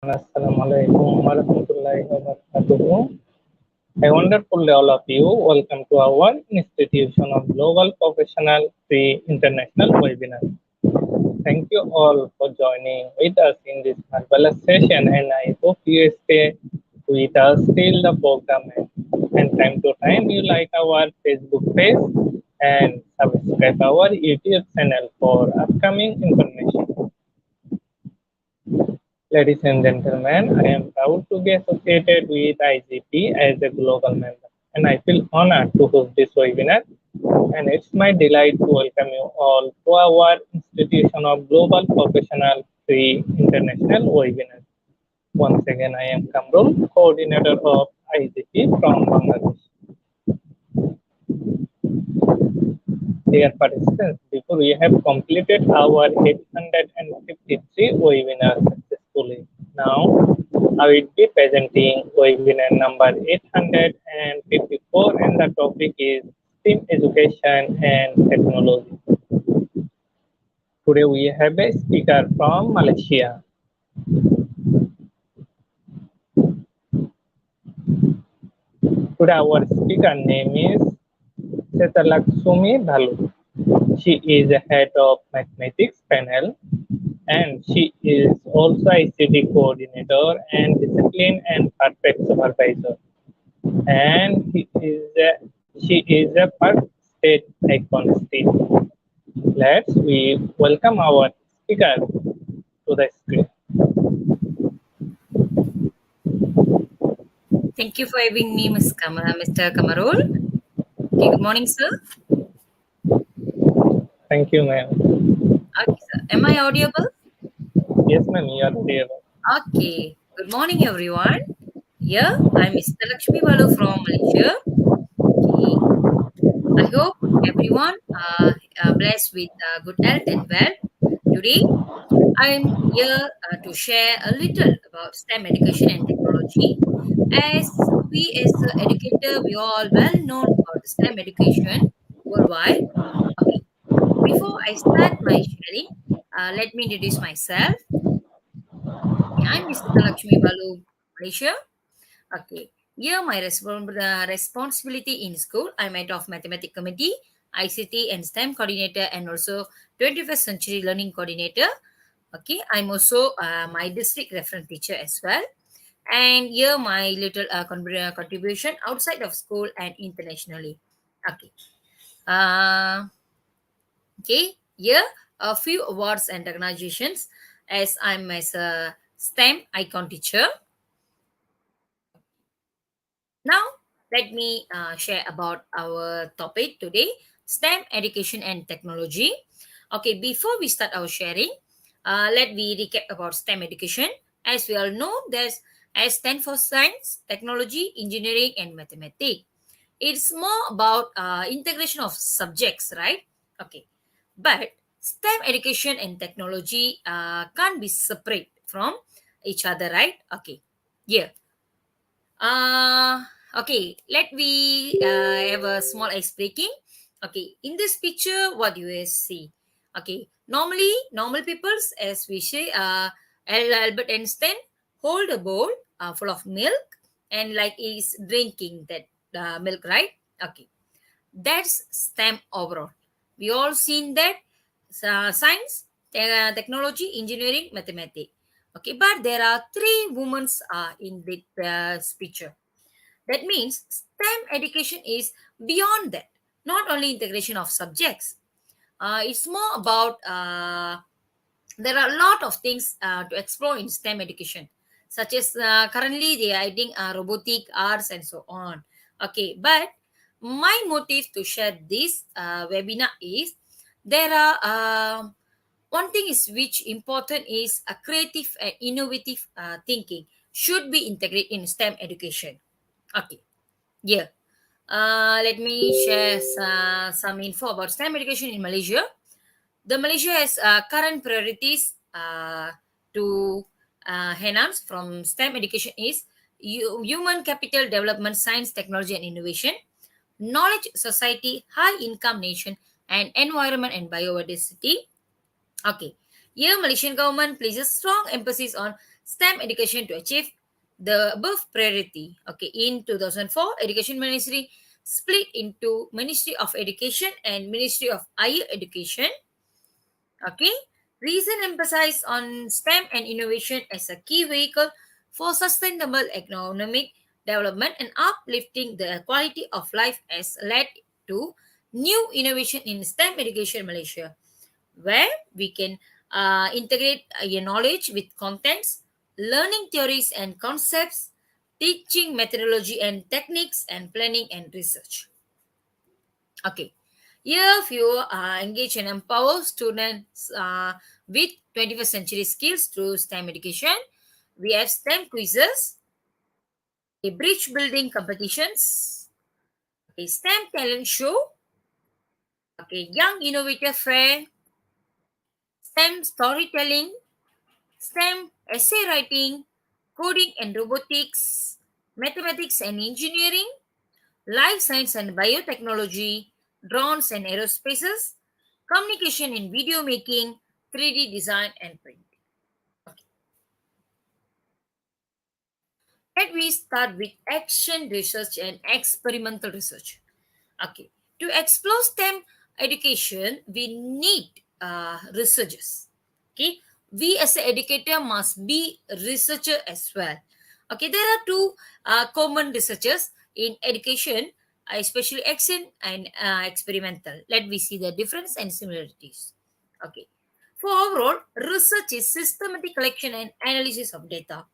Assalamualaikum warahmatullahi wabarakatuh. A wonderful day, all of you. Welcome to our Institution of Global Professional Free International webinar. Thank you all for joining with us in this marvelous session, and I hope you stay with us till the program ends. And time to time, you like our Facebook page and subscribe our YouTube channel for upcoming information. Ladies and gentlemen, I am proud to be associated with IGP as a global member, and I feel honored to host this webinar. And it's my delight to welcome you all to our Institution of Global Professional Free International webinar. Once again, I am Kamrul, coordinator of IGP from Bangladesh. Dear participants, before we have completed our 853 webinar successfully, now I will be presenting webinar number 854, and the topic is STEM education and technology. Today we have a speaker from Malaysia. Today our speaker name is Setalaksumi Bhalu. She is the head of mathematics panel, and she is also ICT coordinator and discipline and perfect supervisor. And she is a first state icon still. We welcome our speaker to the screen. Thank you for having me, Mr. Kamarul. Okay, good morning, sir. Thank you, ma'am. Okay, sir. Am I audible? Yes, ma'am, you are audible. Okay. Good morning, everyone. Here, I'm Mr. Lakshmi Balu from Malaysia. Okay. I hope everyone are blessed with good health and well. Today, I'm here to share a little about STEM education and technology. As an educator, we are all well known about STEM education worldwide. Okay. Before I start my sharing, let me introduce myself. Okay, I'm Mr. Lakshmi Balu, Malaysia. Okay, here my responsibility in school. I'm head of Mathematics Committee, ICT and STEM coordinator, and also 21st Century Learning Coordinator. Okay, I'm also my district reference teacher as well. And here my little contribution outside of school and internationally. Okay. Okay, here a few awards and recognitions as I'm as a STEM icon teacher. Now, let me share about our topic today, STEM education and technology. Okay, before we start our sharing, let me recap about STEM education. As we all know, there's S stand for science, technology, engineering, and mathematics. It's more about integration of subjects, right? Okay, but STEM education and technology can't be separate from each other, right? Okay, yeah. Okay, let me have a small ice breaking. Okay, in this picture, what do you see? Okay, normally, normal peoples, as we say, Albert Einstein hold a bowl full of milk and like is drinking that milk, right? Okay, that's STEM overall. We all seen that science, technology, engineering, mathematics. Okay, but there are three women in this picture. That means STEM education is beyond that. Not only integration of subjects. It's more about there are a lot of things to explore in STEM education, such as currently they are adding robotic arts and so on. Okay, but my motive to share this webinar is there are one thing is which important is a creative and innovative thinking should be integrated in STEM education. Okay, yeah. Let me share some info about STEM education in Malaysia. The Malaysia has current priorities to enhance from STEM education is human capital development, science, technology, and innovation, knowledge society, high income nation, and environment and biodiversity. Okay. Here, Malaysian government places strong emphasis on STEM education to achieve the above priority. Okay, in 2004, Education Ministry split into Ministry of Education and Ministry of Higher Education. Okay, reason emphasize on STEM and innovation as a key vehicle for sustainable economic development and uplifting the quality of life has led to new innovation in STEM education in Malaysia, where we can integrate your knowledge with contents, learning theories and concepts, teaching methodology and techniques, and planning and research. Okay. Here, few engage and empower students with 21st century skills through STEM education. We have STEM quizzes, a bridge building competitions, a STEM talent show, okay, young innovator fair, STEM storytelling, STEM essay writing, coding and robotics, mathematics and engineering, life science and biotechnology, drones and aerospaces, communication in video making, 3D design and print. Okay. Let me start with action research and experimental research. Okay. To explore STEM education, we need researchers. Okay. We as an educator must be researcher as well. Okay. There are two common researchers in education, especially action and experimental. Let me see the difference and similarities. Okay. For overall, research is systematic collection and analysis of data.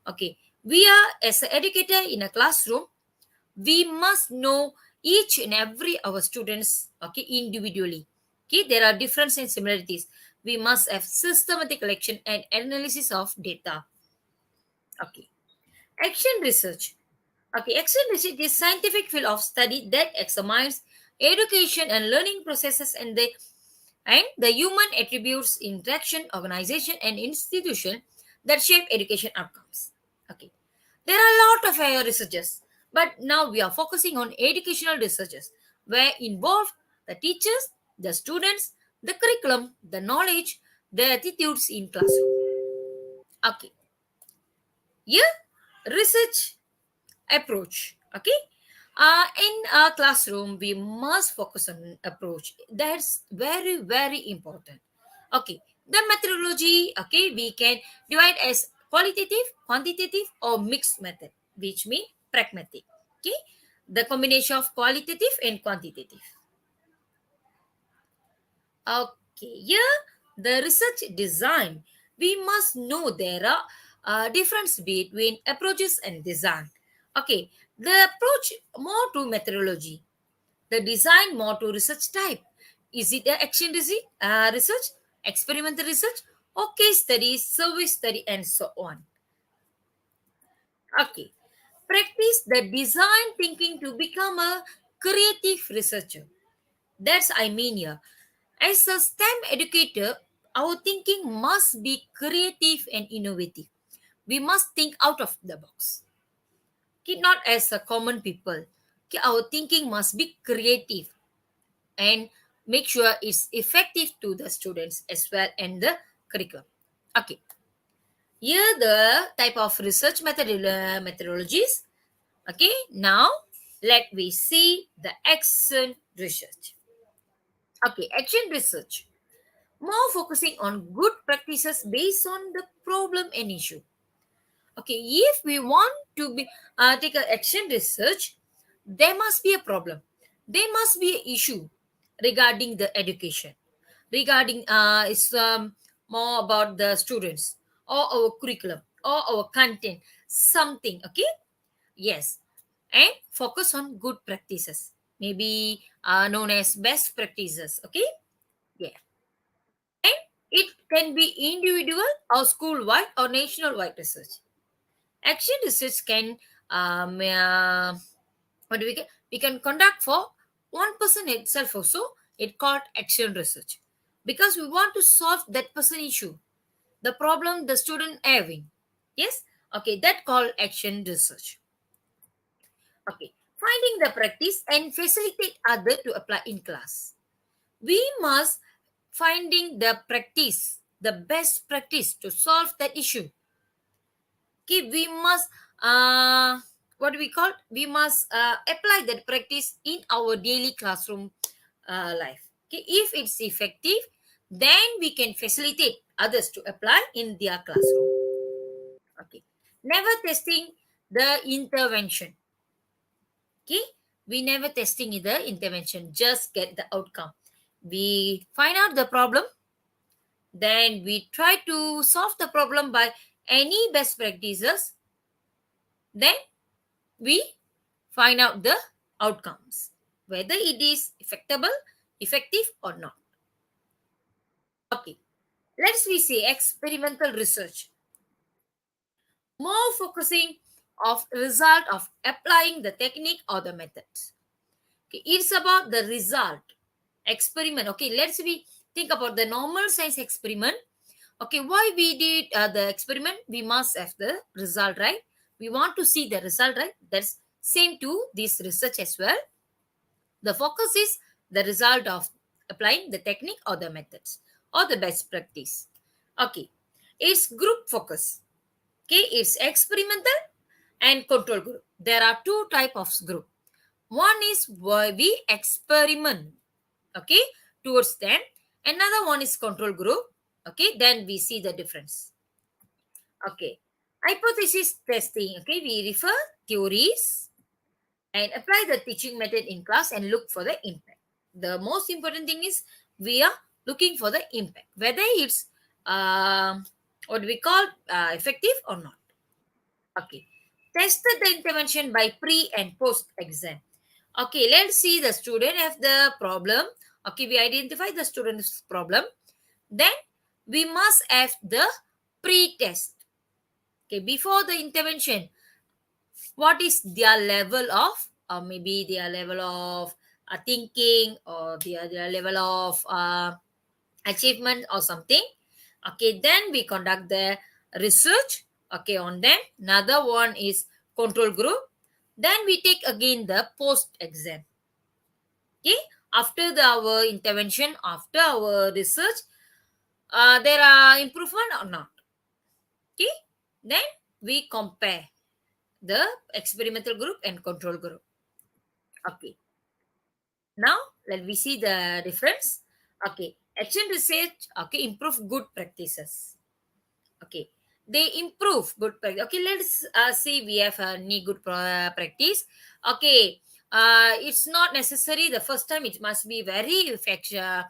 Okay. We are as an educator in a classroom, we must know each and every our students, okay, individually. Okay, there are differences and similarities. We must have systematic collection and analysis of data. Okay, action research. Okay, action research is scientific field of study that examines education and learning processes and the human attributes, interaction, organization, and institution that shape education outcomes. Okay, there are a lot of researchers, but now we are focusing on educational researchers, where involve the teachers, the students, the curriculum, the knowledge, the attitudes in classroom. Okay, here research approach. Okay, in a classroom we must focus on approach. That's very very important. Okay, the methodology. Okay, we can divide as qualitative, quantitative, or mixed method, which mean pragmatic. Okay, the combination of qualitative and quantitative. Okay, yeah, the research design. We must know there are difference between approaches and design. Okay, the approach more to methodology, the design more to research type. Is it a action research, experimental research, or case study, survey study, and so on? Okay, practice the design thinking to become a creative researcher. That's I mean here. As a STEM educator, our thinking must be creative and innovative. We must think out of the box. Okay, not as a common people. Okay, our thinking must be creative and make sure it's effective to the students as well and the curriculum. Okay, here the type of research methodologies. Okay, now let me see the action research. Okay, action research more focusing on good practices based on the problem and issue. Okay, if we want to be take a action research, there must be a problem, there must be an issue regarding the education, regarding it's more about the students or our curriculum or our content, something. Okay, yes, and focus on good practices, maybe known as best practices. Okay, yeah, and it can be individual or school-wide or national-wide research. Action research can what do we get? We can conduct for one person itself also. It called action research because we want to solve that person issue, the problem the student having. Yes. Okay, that called action research. Okay, finding the practice and facilitate other to apply in class. We must finding the practice, the best practice to solve that issue. Okay, we must what do we call? We must apply that practice in our daily classroom life. Okay, if it's effective, then we can facilitate others to apply in their classroom. Okay, never testing the intervention. Okay, we never testing the intervention, just get the outcome. We find out the problem, then we try to solve the problem by any best practices, then we find out the outcomes, whether it is effective or not. Okay, let's we say experimental research, more focusing of result of applying the technique or the methods. Okay, it's about the result experiment. Okay, let's we think about the normal science experiment. Okay, why we did the experiment? We must have the result, right? We want to see the result, right? That's same to this research as well. The focus is the result of applying the technique or the methods or the best practice. Okay, it's group focus. Okay, it's experimental and control group. There are two type of group. One is where we experiment, okay, towards them. Another one is control group. Okay, then we see the difference. Okay, hypothesis testing. Okay, we refer theories and apply the teaching method in class and look for the impact. The most important thing is we are looking for the impact, whether it's what we call effective or not. Okay, tested the intervention by pre and post exam. Okay, let's see the student have the problem. Okay, we identify the student's problem. Then we must have the pre-test. Okay, before the intervention, what is their level of, maybe their level of thinking, or their level of achievement or something. Okay, then we conduct the research, okay, on them. Another one is control group. Then we take again the post exam. Okay, after our intervention, after our research, there are improvement or not. Okay, then we compare the experimental group and control group. Okay, now let me see the difference. Okay, action research, okay, improve good practices. Okay, they improve good practice. Okay, let's see, we have any good practice. Okay, it's not necessary the first time it must be very effective.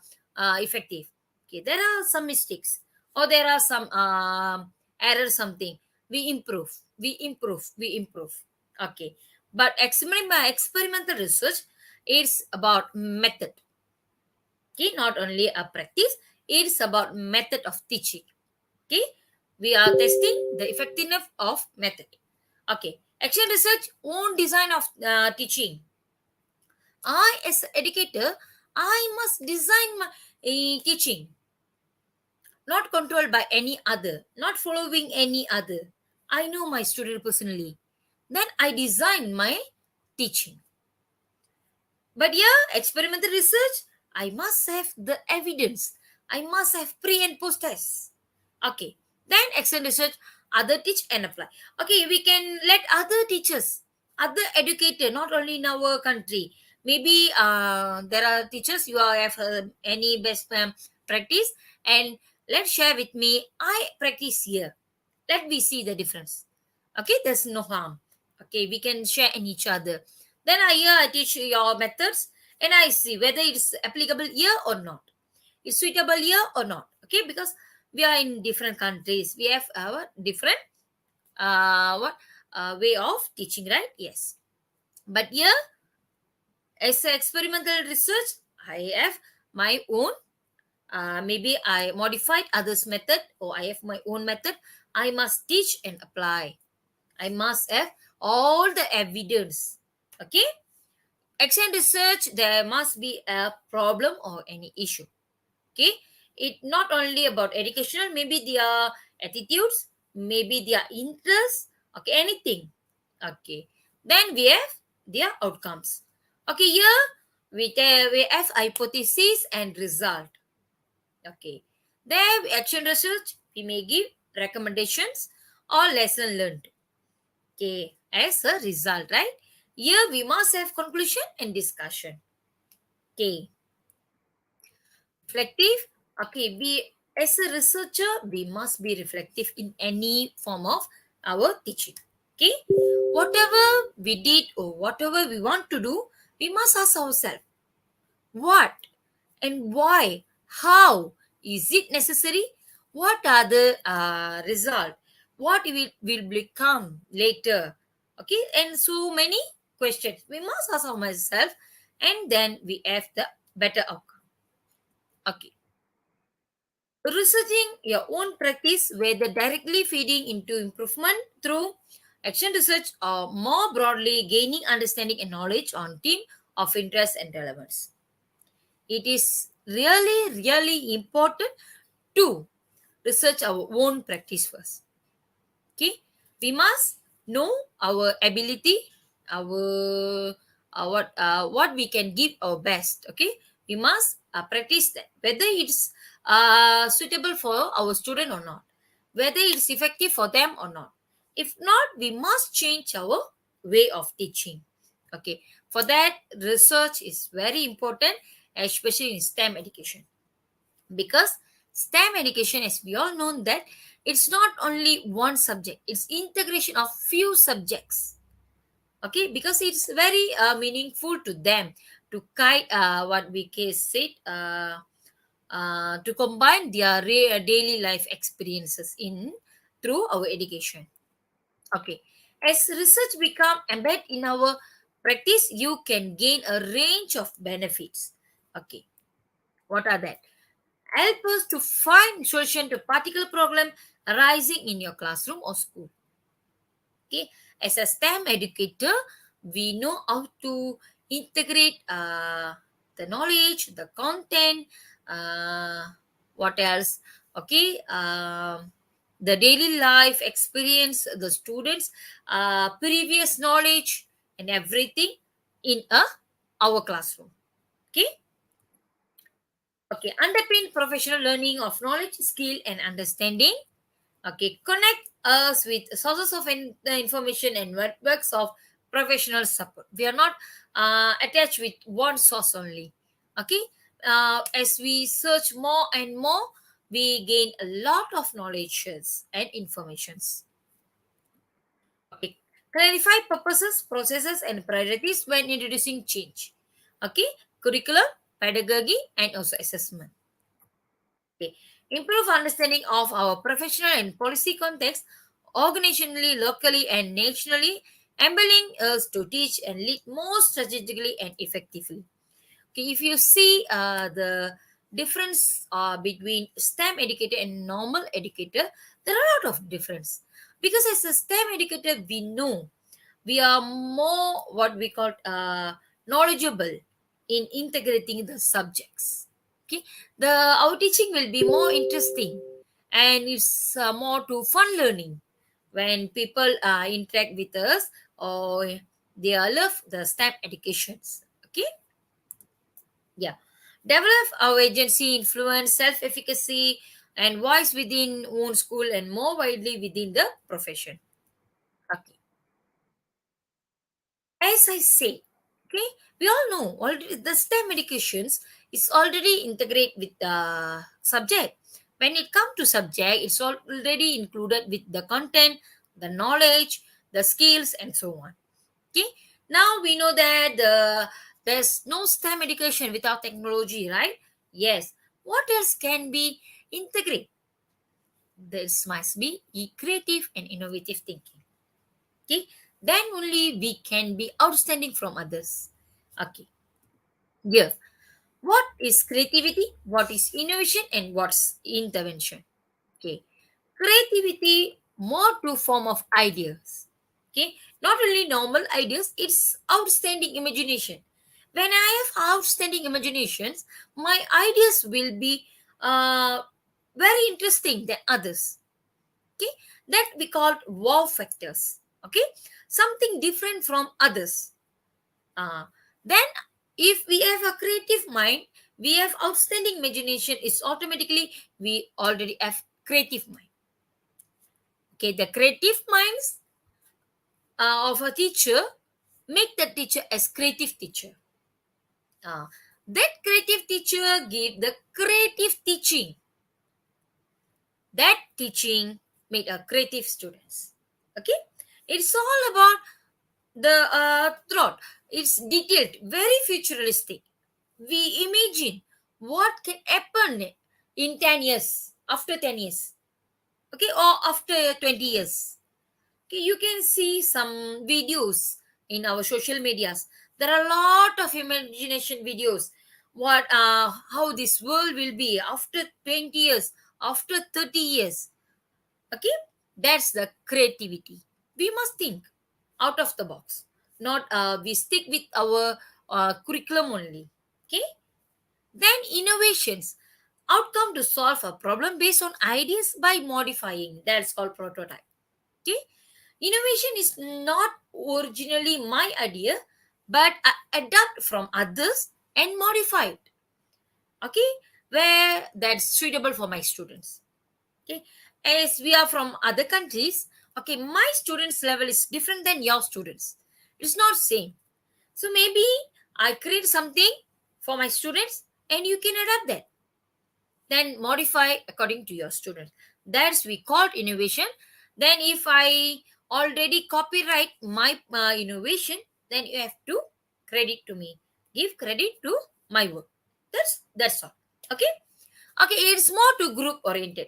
Okay, there are some mistakes, or there are some errors, something. We improve, we improve. Okay, but experimental research, it's about method. Okay, not only a practice, it's about method of teaching. Okay, we are testing the effectiveness of method. Okay, action research, own design of teaching. I, as an educator, I must design my teaching, not controlled by any other, not following any other. I know my student personally, then I design my teaching. But yeah, experimental research, I must have the evidence. I must have pre and post tests. Okay. Then extend research, other teach and apply. Okay, we can let other teachers, other educator, not only in our country. Maybe there are teachers you have any best practice, and let's share with me. I practice here. Let me see the difference. Okay, there's no harm. Okay, we can share in each other. Then I teach your methods, and I see whether it's applicable here or not. It's suitable here or not. Okay, because we are in different countries, we have our different what way of teaching, right? Yes, but here, as a experimental research, I have my own, maybe I modified others method, or I have my own method. I must teach and apply. I must have all the evidence. Okay, action research, there must be a problem or any issue. Okay, it not only about educational, maybe their attitudes, maybe their interests. Okay, anything. Okay, then we have their outcomes. Okay, here we have hypothesis and result. Okay, there action research, we may give recommendations. or lesson learned. Okay, as a result, right? Here we must have conclusion and discussion. Okay, reflective. Okay, we as a researcher we must be reflective in any form of our teaching. Okay, whatever we did or whatever we want to do, we must ask ourselves what and why, how is it necessary, what are the result, what will become later. Okay, and so many questions we must ask ourselves, and then we have the better outcome. Okay, researching your own practice, whether directly feeding into improvement through action research or more broadly gaining understanding and knowledge on theme of interest and relevance. It is really important to research our own practice first. Okay, we must know our ability, our what we can give our best. Okay, we must practice that, whether it's suitable for our student or not, whether it's effective for them or not. If not, we must change our way of teaching. Okay, for that research is very important, especially in STEM education, because STEM education, as we all know, that it's not only one subject, it's integration of few subjects. Okay, because it's very meaningful to them to guide what we can say, to combine their daily life experiences in through our education. Okay, as research become embedded in our practice, you can gain a range of benefits. Okay, what are that? Help us to find solution to particular problem arising in your classroom or school. Okay, as a STEM educator, we know how to integrate the knowledge, the content, what else? Okay, the daily life experience, the students, previous knowledge, and everything in our classroom. Okay. Okay, underpin professional learning of knowledge, skill, and understanding. Okay, connect us with sources of the information and networks of professional support. We are not attached with one source only. Okay, as we search more and more, we gain a lot of knowledges and informations. Okay, clarify purposes, processes, and priorities when introducing change. Okay, curriculum, pedagogy, and also assessment. Okay. Improve understanding of our professional and policy context, organizationally, locally, and nationally, enabling us to teach and lead more strategically and effectively. Okay, if you see the difference between STEM educator and normal educator, there are a lot of difference. Because as a STEM educator, we know we are more what we call knowledgeable in integrating the subjects. Okay, the our teaching will be more interesting, and it's more to fun learning when people interact with us, or they love the STEM educations. Okay, yeah, develop our agency, influence, self-efficacy, and voice within own school and more widely within the profession. Okay, as I say, okay, we all know already the STEM medications is already integrate with the subject. When it comes to subject, it's already included with the content, the knowledge, the skills, and so on. Okay, now we know that there's no STEM education without technology, right? Yes. What else can be integrated? This must be creative and innovative thinking. Okay, then only we can be outstanding from others. Okay, yeah, what is creativity, what is innovation, and what's intervention? Okay, creativity more to form of ideas. Okay, not only normal ideas, it's outstanding imagination. When I have outstanding imaginations, my ideas will be uh, very interesting than others. Okay, that we call wow factors. Okay, something different from others. Then if we have a creative mind, we have outstanding imagination, it's automatically we already have creative mind. Okay, the creative minds of a teacher make the teacher as creative teacher. Uh, that creative teacher give the creative teaching. That teaching made a creative students. Okay, it's all about the thought. It's detailed, very futuristic. We imagine what can happen in 10 years, after 10 years, okay, or after 20 years. Okay, you can see some videos in our social medias. There are a lot of imagination videos. What how this world will be after 20 years, after 30 years. Okay, that's the creativity. We must think out of the box, not we stick with our curriculum only. Okay, then innovations, outcome to solve a problem based on ideas by modifying. That's called prototype. Okay, innovation is not originally my idea, but I adapt from others and modify it. Okay, where that's suitable for my students. Okay, as we are from other countries, okay, my students level is different than your students. It's not same. So maybe I create something for my students and you can adapt that, then modify according to your students. That's we called innovation. Then if I already copyright my innovation, then you have to credit to me, give credit to my work. That's all. Okay, okay, it's more to group oriented.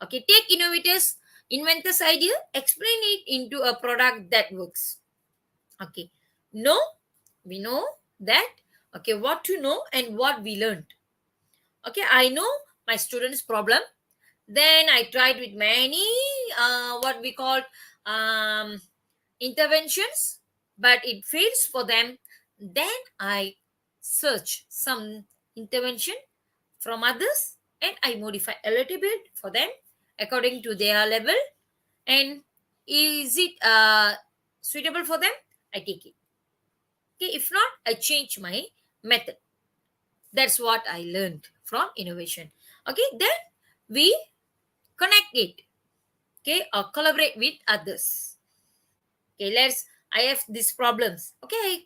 Okay, take inventors idea, explain it into a product that works. Okay, no, we know that. Okay, what to know and what we learned. Okay, I know my students problem, then I tried with many what we call um, interventions, but it fails for them. Then I search some intervention from others and I modify a little bit for them according to their level. And is it suitable for them? I take it. Okay, if not, I change my method. That's what I learned from innovation. Okay, then we connect it, okay, or collaborate with others. Okay, I have these problems. Okay,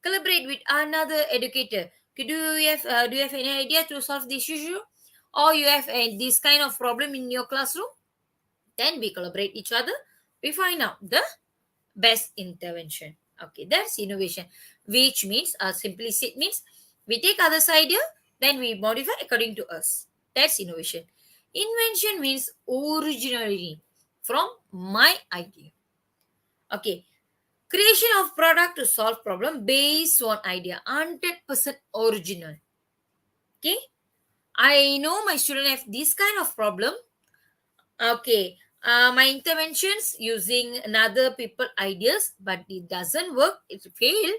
collaborate with another educator. Okay, do you have any idea to solve this issue, or you have this kind of problem in your classroom? Then we collaborate each other. We find out the best intervention. Okay, that's innovation, which means simply it means we take others idea, then we modify according to us. That's innovation. Invention means originality from my idea. Okay, creation of product to solve problem based on idea, 100% original. Okay, I know my student have this kind of problem. Okay, my interventions using another people ideas, but it doesn't work, it failed.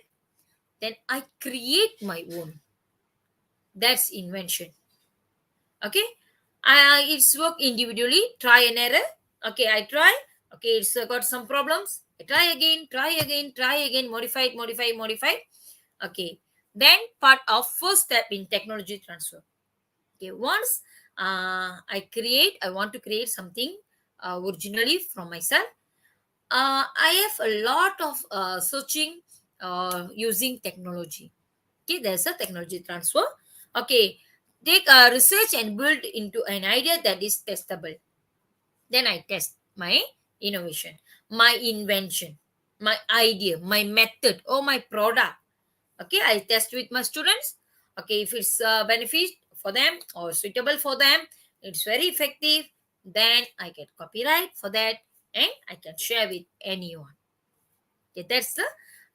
Then I create my own. That's invention. Okay, it's work individually, try and error. Okay, I try. Okay, it's got some problems. I try again, try again, try again, modify it, modify, modify. Okay, then part of first step in technology transfer. Okay, once I want to create something originally from myself. I have a lot of searching using technology. Okay, there's a technology transfer. Okay, take a research and build into an idea that is testable. Then I test my innovation, my invention, my idea, my method, or my product. Okay, I test with my students. Okay, if it's benefit for them or suitable for them, it's very effective, then I get copyright for that and I can share with anyone. Okay, that's the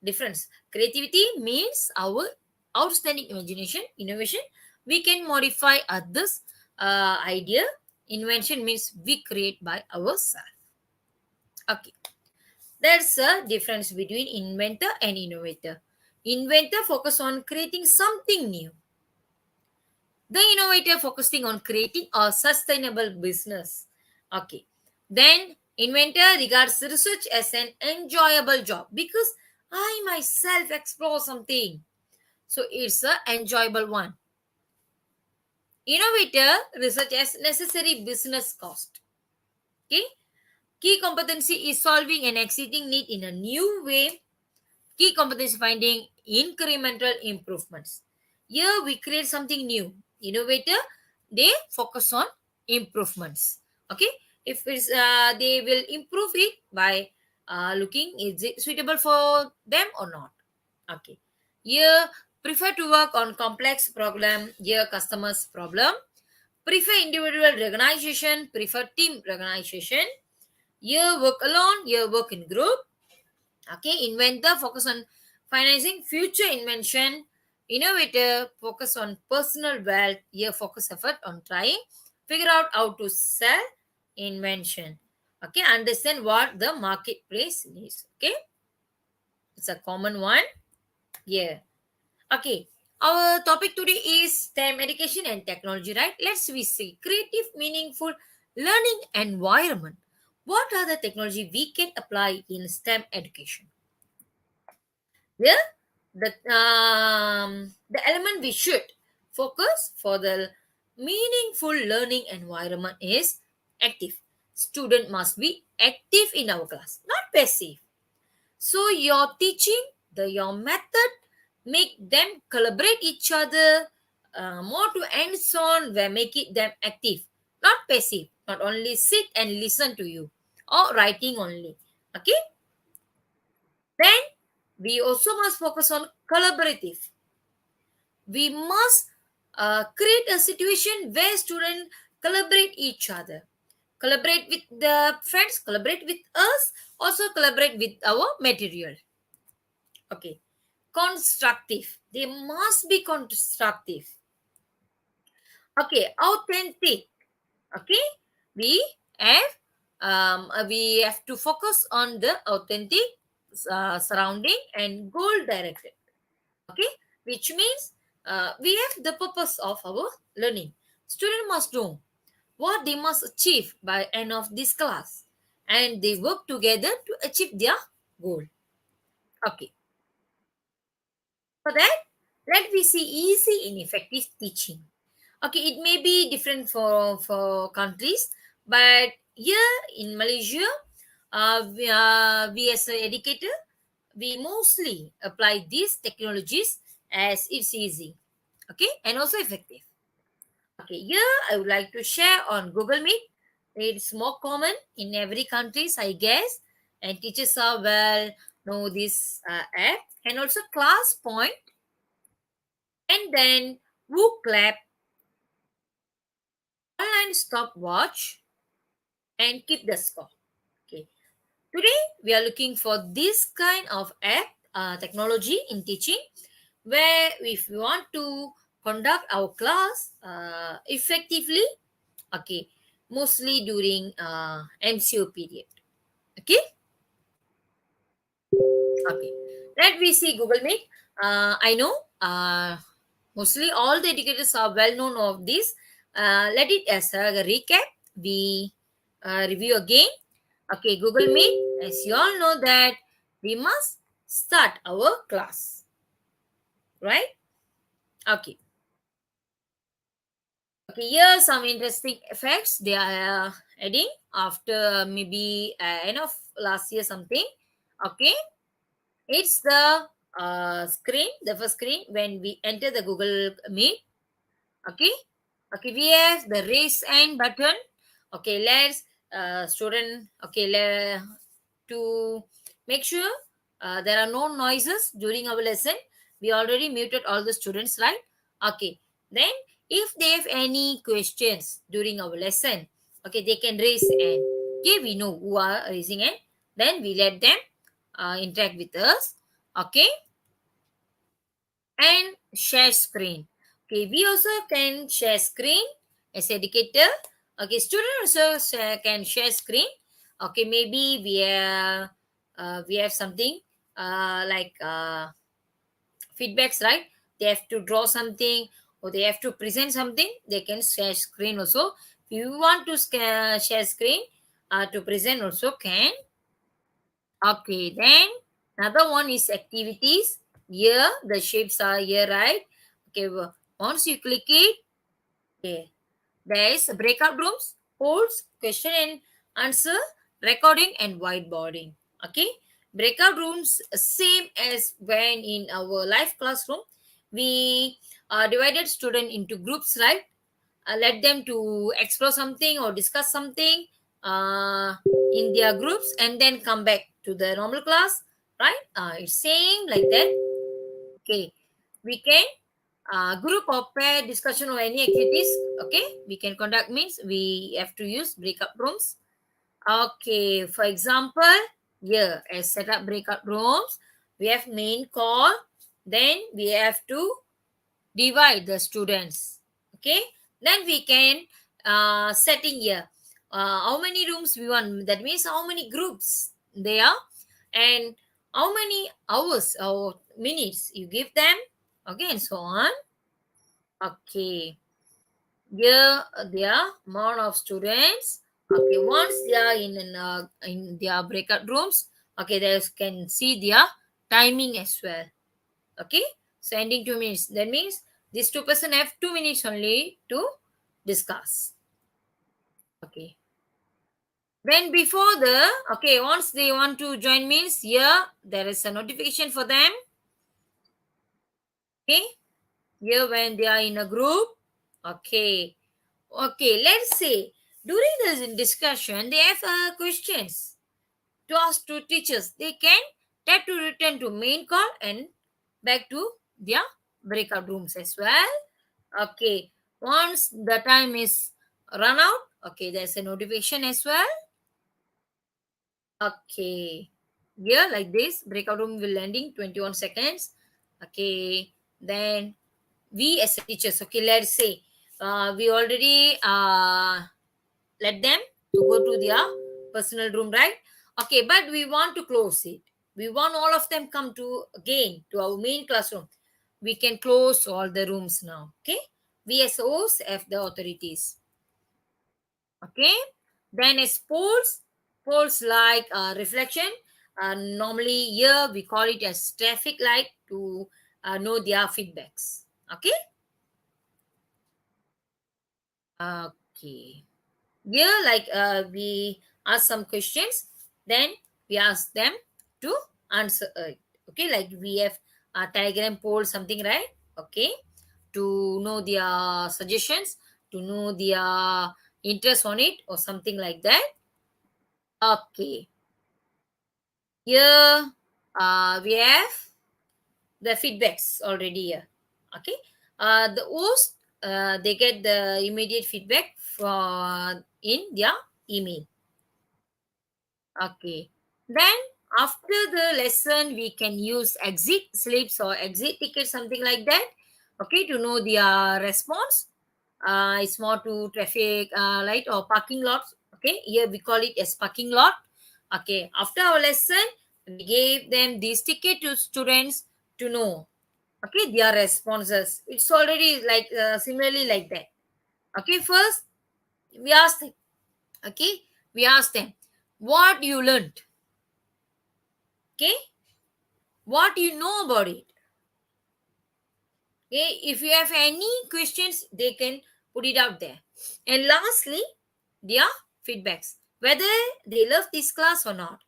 difference. Creativity means our outstanding imagination, innovation. We can modify others' idea. Invention means we create by ourselves. Okay, there's a difference between inventor and innovator. Inventor focus on creating something new. The innovator focusing on creating a sustainable business. Okay. Then inventor regards research as an enjoyable job because I myself explore something. So it's a enjoyable one. Innovator research as necessary business cost. Okay. Key competency is solving an existing need in a new way. Key competency finding incremental improvements. Here we create something new. Innovator, they focus on improvements. Okay, if it's they will improve it by looking is it suitable for them or not. Okay, here prefer to work on complex problem. Here customers problem. Prefer individual recognition. Prefer team recognition. Here work alone. Here work in group. Okay, inventor focus on financing future invention. Innovator focus on personal wealth. Here focus effort on trying figure out how to sell invention. Okay, understand what the marketplace needs. Okay, it's a common one. Yeah. Okay, our topic today is STEM education and technology, right? Let's we see creative, meaningful learning environment. What are the technology we can apply in STEM education? Here, the element we should focus for the meaningful learning environment is active. Student must be active in our class, not passive. So your teaching, your method, make them collaborate each other, more to hands on, where make it them active, not passive, not only sit and listen to you or writing only. Okay, then we also must focus on collaborative. We must create a situation where students collaborate each other, collaborate with the friends, collaborate with us, also collaborate with our material. Okay, constructive. They must be constructive. Okay, authentic. Okay, we have we have to focus on the authentic surrounding and goal directed. Okay, which means we have the purpose of our learning. Student must know what they must achieve by end of this class, and they work together to achieve their goal. Okay, for that, let we see easy and effective teaching. Okay, it may be different for countries, but here in Malaysia, we as an educator, we mostly apply these technologies as it's easy, okay, and also effective. Okay, here I would like to share on Google Meet. It's more common in every countries, I guess, and teachers are well know this app, and also Class Point, and then Wooclap, online Stopwatch, and Keep the Score. Okay, today we are looking for this kind of app technology in teaching, where if we want to conduct our class effectively, okay, mostly during MCO period. Okay, okay. Let we see Google Meet. I know mostly all the educators are well known of this. Let it as a recap. We review again. Okay, Google Meet. As you all know that we must start our class, right? Okay. Okay, here some interesting effects they are adding after maybe end of last year something. Okay, it's the screen, the first screen when we enter the Google Meet. Okay, okay, we have the raise hand button. Okay, let's student. Okay, to make sure there are no noises during our lesson. We already muted all the students, right? Okay, then if they have any questions during our lesson, okay, they can raise hand. Okay, we know who are raising hand. Then we let them interact with us. Okay, and share screen. Okay, we also can share screen as educator. Okay, student also can share screen. Okay, maybe we have something like feedbacks, right? They have to draw something or they have to present something. They can share screen also. If you want to share screen to present also can. Okay, then another one is activities. Here the shapes are here, right? Okay, once you click it, okay, there is breakout rooms, polls, question and answer, recording and whiteboarding. Okay, breakout rooms same as when in our live classroom we divided student into groups, right? Let them to explore something or discuss something uh, in their groups and then come back to the normal class, right? It's same like that. Okay, we can group or pair discussion or any activities. Okay, we can conduct means we have to use breakout rooms. Okay, for example, here as set up breakout rooms, we have main call, then we have to divide the students. Okay, then we can setting here how many rooms we want, that means how many groups they are and how many hours or minutes you give them, okay, and so on. Okay, here there are amount of students. Okay, once they are in their breakout rooms, okay, they can see their timing as well. Okay, so ending 2 minutes, that means these two person have 2 minutes only to discuss. Okay, then before the, okay, once they want to join means here there is a notification for them. Okay, here when they are in a group. Okay, okay, let's say during the discussion they have questions to ask to teachers, they can tap to return to main call and back to their breakout rooms as well. Okay, once the time is run out, okay, there's a notification as well. Okay, here like this breakout room will ending 21 seconds. Okay, then we as a teachers, okay, let's say we already let them to go to their personal room, right? Okay, but we want to close it, we want all of them come to again to our main classroom, we can close all the rooms now. Okay, we as hosts have the authorities. Okay, then as polls like reflection, normally here we call it as traffic light to know their feedbacks. Okay. Okay, here like we ask some questions, then we ask them to answer it. Okay, like we have a telegram poll something, right? Okay, to know their suggestions, to know their interest on it or something like that. Okay, here we have the feedbacks already here. Okay, the host they get the immediate feedback from in their email. Okay, then after the lesson we can use exit slips or exit tickets something like that. Okay, to know their response. It's more to traffic light or parking lots. Okay, here we call it as parking lot. Okay, after our lesson we gave them this ticket to students to know, okay, their responses. It's already like similarly like that. Okay, first we ask them, okay, we ask them what you learned. Okay, what you know about it. Okay, if you have any questions they can put it out there. And lastly, their feedbacks, whether they love this class or not,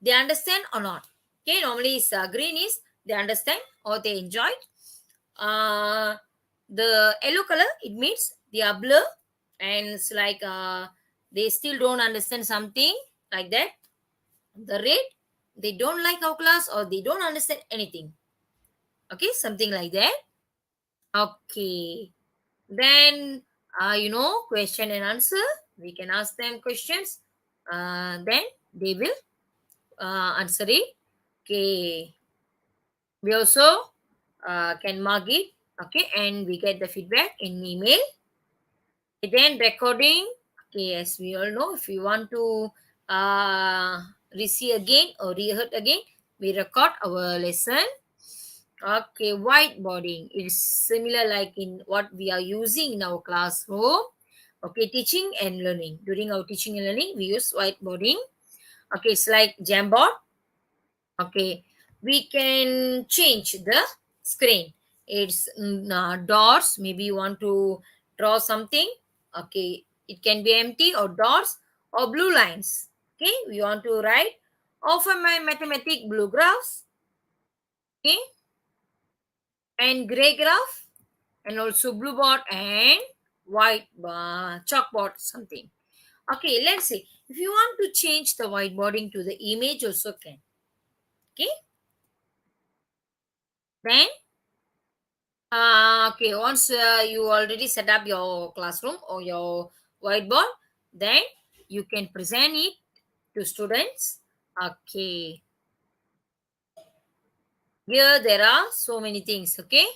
they understand or not. Okay, normally it's green is they understand or they enjoyed. uh the yellow color it means they are blur, and it's like they still don't understand something like that. The red, they don't like our class or they don't understand anything. Okay, something like that. Okay, then question and answer, we can ask them questions, then they will answer it. Okay, we also can mark it. Okay, and we get the feedback in email. Then recording. Okay, as we all know, if we want to receive again or reheard again, we record our lesson. Okay, whiteboarding is similar like in what we are using in our classroom. Okay, teaching and learning. During our teaching and learning, we use whiteboarding. Okay, it's like Jamboard. Okay, we can change the screen. It's dots. Maybe you want to draw something. Okay, it can be empty or dots or blue lines. Okay, we want to write of a mathematic blue graphs, okay, and gray graph, and also blue board and white chalkboard something. Okay, let's see. If you want to change the whiteboarding to the image also can. Okay, then okay, once you already set up your classroom or your whiteboard, then you can present it to students. Okay, here there are so many things. Okay,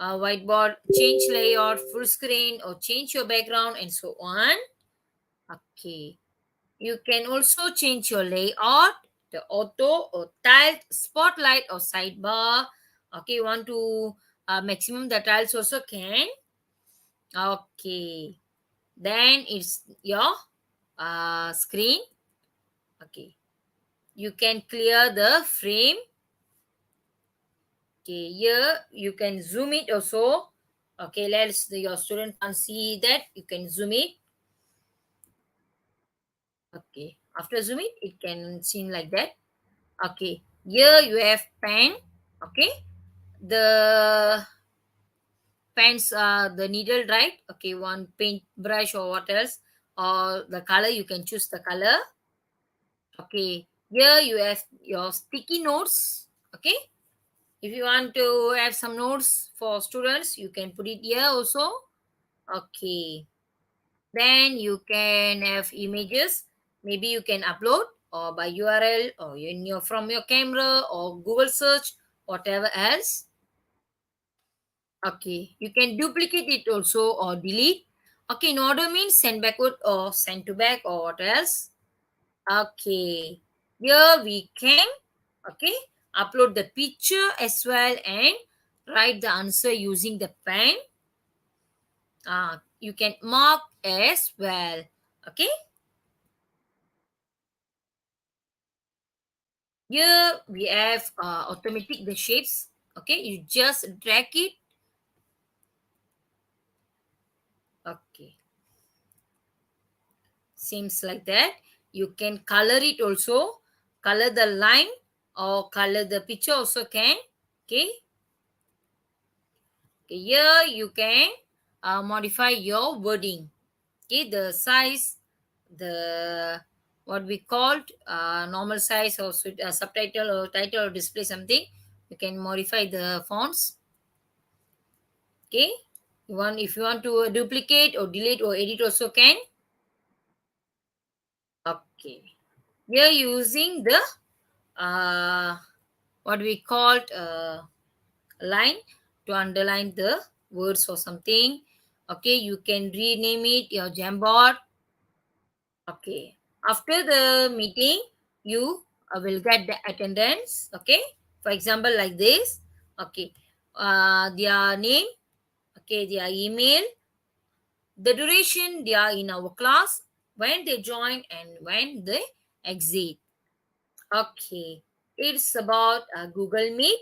whiteboard, change layout, full screen, or change your background, and so on. Okay, you can also change your layout, the auto or tiled, spotlight or sidebar. Okay, you want to maximum the tiles also can. Okay, then it's your screen. Okay, you can clear the frame. Okay, here you can zoom it also. Okay, let's your student can see that you can zoom it. Okay, after zoom it can seem like that. Okay, here you have pen. Okay, the pens the needle, right? Okay, one paint brush or what else, or the color, you can choose the color. Okay, here you have your sticky notes. Okay, if you want to have some notes for students, you can put it here also. Okay, then you can have images. Maybe you can upload or by URL or in your from your camera or Google search, whatever else. Okay, you can duplicate it also or delete. Okay, in order means send backward or send to back or what else. Okay, here we can, okay, upload the picture as well and write the answer using the pen. You can mark as well. Okay, here we have automatic the shapes. Okay, you just drag it. Okay, seems like that. You can color it also, color the line or color the picture also can. Okay, okay, here you can modify your wording. Okay, the size, the what we called normal size or subtitle or title or display something, you can modify the fonts. Okay, you want, if you want to duplicate or delete or edit also can. Okay, here using the what we called line to underline the words or something. Okay, you can rename it your Jamboard. Okay, after the meeting you will get the attendance. Okay, for example like this. Okay, their name, okay, their email, the duration they are in our class, when they join and when they exit. Okay, it's about Google Meet.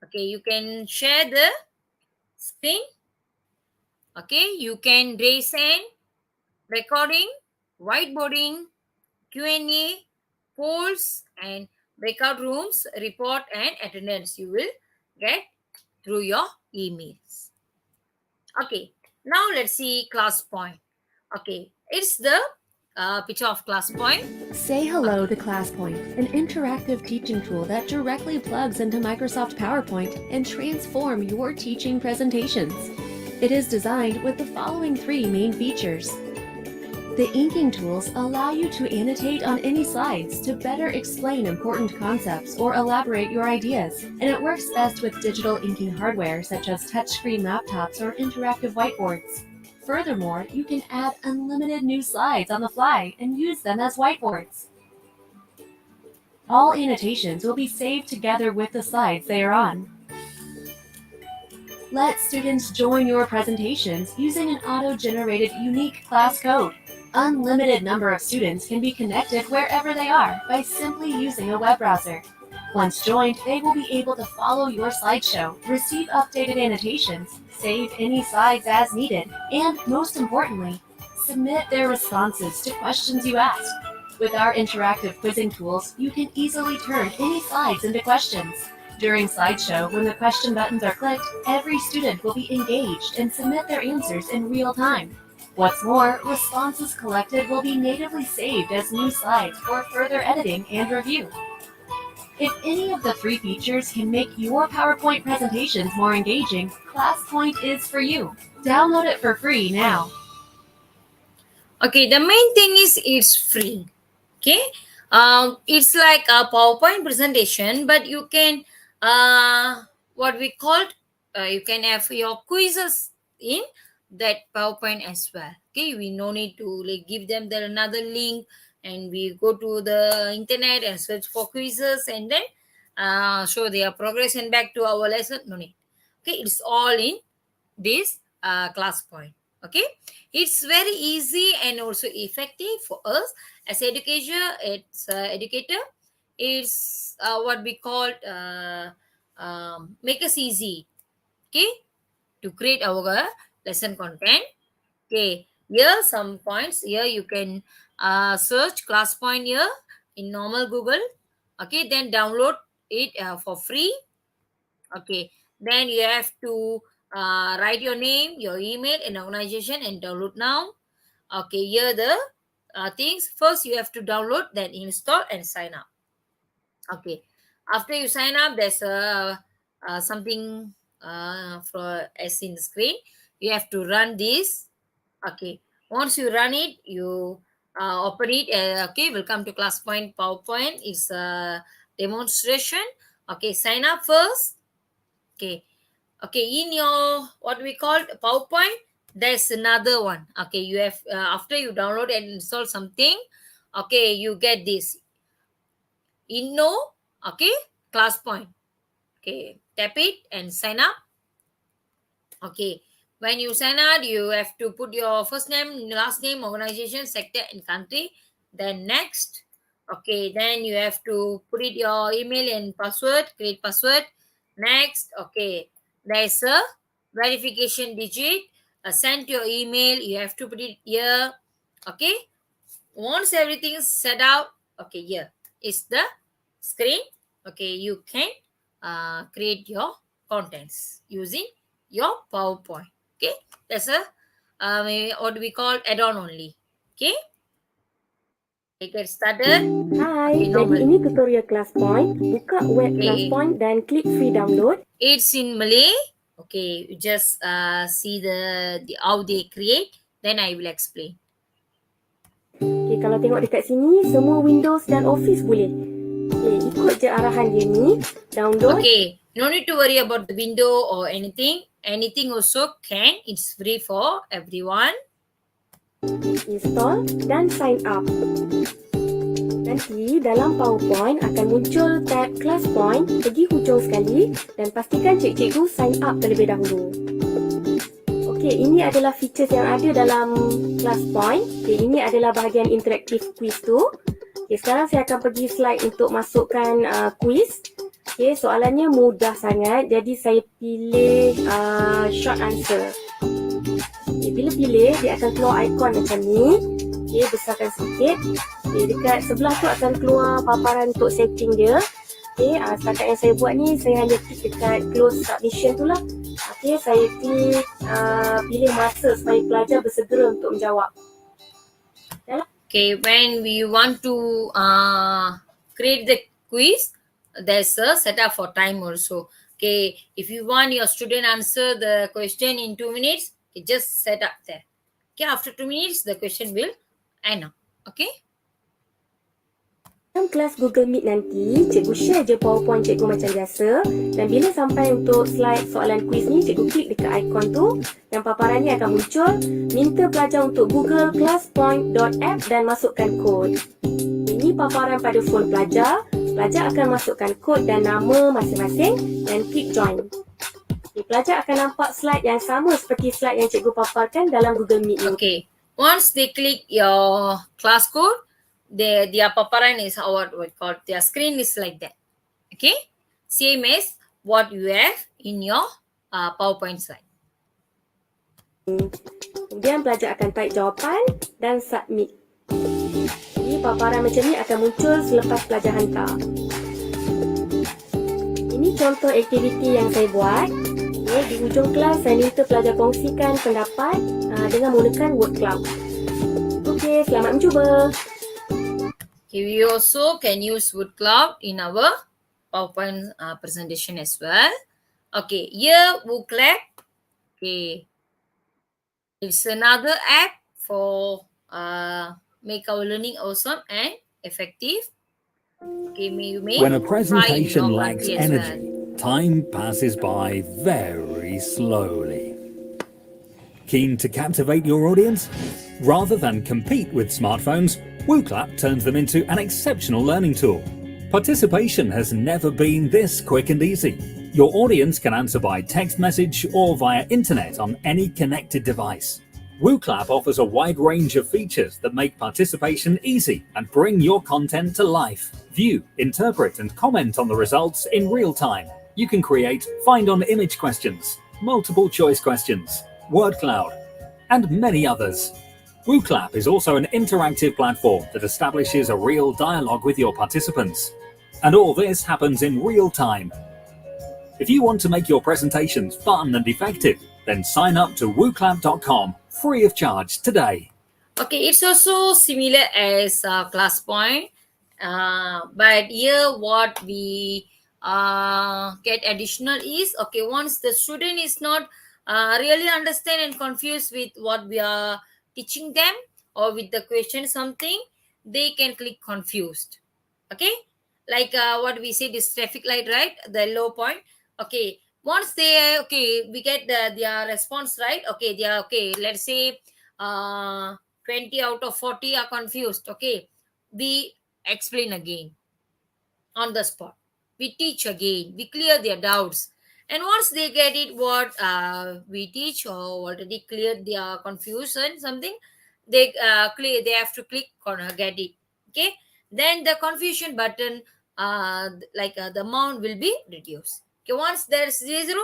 Okay, you can share the screen. Okay, you can raise hand, recording, whiteboarding, Q&A, polls, and breakout rooms, report, and attendance. You will get through your emails. Okay, now let's see class point. Okay, it's the picture of class point. Say hello to ClassPoint, an interactive teaching tool that directly plugs into Microsoft PowerPoint and transforms your teaching presentations. It is designed with the following 3 main features. The inking tools allow you to annotate on any slides to better explain important concepts or elaborate your ideas, and it works best with digital inking hardware such as touchscreen laptops or interactive whiteboards. Furthermore, you can add unlimited new slides on the fly and use them as whiteboards. All annotations will be saved together with the slides they are on. Let students join your presentations using an auto-generated unique class code. Unlimited number of students can be connected wherever they are by simply using a web browser. Once joined, they will be able to follow your slideshow, receive updated annotations, save any slides as needed, and most importantly, submit their responses to questions you ask. With our interactive quizzing tools, you can easily turn any slides into questions. During slideshow, when the question buttons are clicked, every student will be engaged and submit their answers in real time. What's more, responses collected will be natively saved as new slides for further editing and review. If any of the three features can make your PowerPoint presentations more engaging, ClassPoint is for you. Download it for free now. Okay, the main thing is it's free. Okay, it's like a PowerPoint presentation, but you can what we called you can have your quizzes in that PowerPoint as well. Okay, we no need to like give them the another link and we go to the internet and search for quizzes and then show their progress and back to our lesson. No need. Okay, it's all in this ClassPoint. Okay, it's very easy and also effective for us as educator. It's educator. It's what we call make us easy. Okay, to create our lesson content. Okay, here some points. Here you can search ClassPoint here in normal Google. Okay, then download it for free. Okay, then you have to write your name, your email, and organization, and download now. Okay, here the things. First, you have to download, then install and sign up. Okay, after you sign up, there's something for as in the screen. You have to run this. Okay, once you run it, you open it. Okay, welcome to ClassPoint PowerPoint. It's a demonstration. Okay, sign up first. Okay, in your what we call PowerPoint, there's another one. Okay, you have after you download and install something, okay, you get this okay, ClassPoint. Okay, tap it and sign up. Okay, when you sign up, you have to put your first name, last name, organization, sector, and country. Then next. Okay, then you have to put it your email and password, create password. Next. Okay, there's a verification digit. Send your email. You have to put it here. Okay, once everything is set out, okay, here is the screen. Okay, you can create your contents using your PowerPoint. Okay, that's a what we call add-on only. Okay, get started. Hai, Okay, jadi normal. ini tutorial ClassPoint. Buka web Okay. ClassPoint dan klik free download. It's in Malay. Okay, you just see the how they create. Then I will explain. Okay, kalau tengok dekat sini, semua Windows dan Office boleh. Okay, ikut je arahan dia ni. Download. Okay, no need to worry about the window or anything. Anything also can. It's free for everyone. Install dan sign up. Nanti dalam PowerPoint akan muncul tab ClassPoint. Pergi hujung sekali dan pastikan cikgu sign up terlebih dahulu. Okey, ini adalah features yang ada dalam ClassPoint. Okey, ini adalah bahagian interaktif quiz tu. Okey, sekarang saya akan pergi slide untuk masukkan quiz. Okey, soalannya mudah sangat. Jadi saya pilih short answer. Okay, bila pilih, dia akan keluar ikon macam ni. Okay, besarkan sikit. Okay, dekat sebelah tu akan keluar paparan untuk setting dia. Okay, setakat yang saya buat ni, saya hanya klik dekat close submission tu lah. Okay, saya klik pilih masa supaya pelajar bersegera untuk menjawab. Okay, when we want to create the quiz, there's a setup for time also. Okay, if you want your student answer the question in 2 minutes, okay, just set up there. Okay, after 2 minutes, the question will end up. Okay. Dalam kelas Google Meet nanti, cikgu share je PowerPoint cikgu macam biasa. Dan bila sampai untuk slide soalan quiz ni, cikgu klik dekat ikon tu dan paparan ni akan muncul. Minta pelajar untuk Google classpoint.app dan masukkan kod. Ini paparan pada phone pelajar. Pelajar akan masukkan kod dan nama masing-masing dan klik join. Pelajar akan nampak slide yang sama seperti slide yang cikgu paparkan dalam Google Meet ni. Okay, once they click your class code, their paparan is what we call their screen is like that. Okay, same as what you have in your PowerPoint slide. Kemudian pelajar akan type jawapan dan submit. Jadi paparan macam ni akan muncul selepas pelajar hantar. Ini contoh aktiviti yang saya buat. Di hujung kelas saya minta pelajar kongsikan pendapat dengan menggunakan word cloud. Okey, selamat mencuba. Okay, we also can use word cloud in our PowerPoint presentation as well. Okay, here word cloud. Okay, it's another app for make our learning awesome and effective. Okay, you may When a try in presentation your lacks country as well. energy, time passes by very slowly. Keen to captivate your audience? Rather than compete with smartphones, WooClap turns them into an exceptional learning tool. Participation has never been this quick and easy. Your audience can answer by text message or via internet on any connected device. WooClap offers a wide range of features that make participation easy and bring your content to life. View, interpret, and comment on the results in real time. You can create find-on-image questions, multiple choice questions, word cloud, and many others. WooClap is also an interactive platform that establishes a real dialogue with your participants. And all this happens in real time. If you want to make your presentations fun and effective, then sign up to wooclap.com free of charge today. Okay, it's also similar as ClassPoint, but here what we get additional is, okay, once the student is not really understand and confused with what we are teaching them or with the question something, they can click confused. Okay, like what we say, this traffic light, right, the low point. Okay, once they we get their response right. Okay, they are okay, let's say 20 out of 40 are confused. Okay, we explain again on the spot, we teach again, we clear their doubts, and once they get it what we teach or already cleared their confusion something, they clear, they have to click on get it. Okay, then the confusion button the amount will be reduced. Okay, once there's zero,